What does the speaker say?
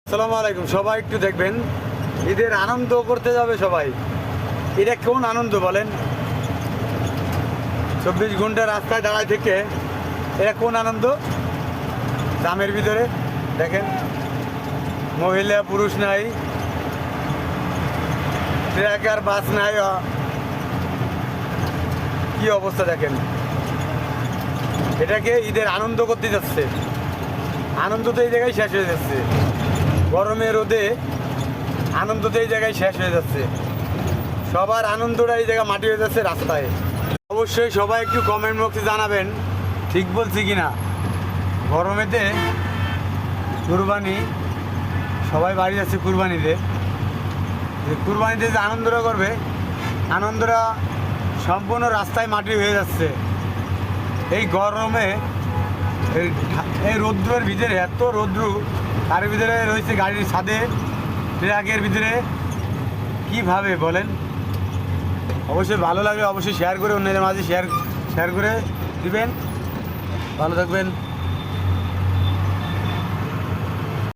আসসালামু আলাইকুম। সবাই একটু দেখবেন, ঈদের আনন্দ করতে যাবে সবাই। এটা কোন আনন্দ বলেন? 24 ঘন্টা রাস্তায় দাঁড়ায় থেকে এটা কোন আনন্দ? জামের ভিতরে দেখেন, মহিলা পুরুষ নাই, ট্রাক আর বাস নাই, কি অবস্থা দেখেন। এটাকে ঈদের আনন্দ করতে যাচ্ছে, আনন্দ তো এই জায়গায় শেষ হয়ে যাচ্ছে। গরমে রোদে আনন্দ তো এই জায়গায় শেষ হয়ে যাচ্ছে। সবার আনন্দটা এই জায়গায় মাটি হয়ে যাচ্ছে রাস্তায়। অবশ্যই সবাই একটু কমেন্ট বক্সে জানাবেন ঠিক বলছি কি না। গরমেতে কুরবানি, সবাই বাড়ি যাচ্ছে কুরবানিতে। কুরবানিতে যে আনন্দটা করবে, আনন্দটা সম্পূর্ণ রাস্তায় মাটি হয়ে যাচ্ছে। এই গরমে এই রৌদ্রের ভিতরে, এত রৌদ্র, তার ভিতরে রয়েছে গাড়ির ছাদে, ট্রাকের ভিতরে, কীভাবে বলেন? অবশ্যই ভালো লাগলে অবশ্যই শেয়ার করে অন্যদের মাঝে শেয়ার করে দিবেন। ভালো থাকবেন।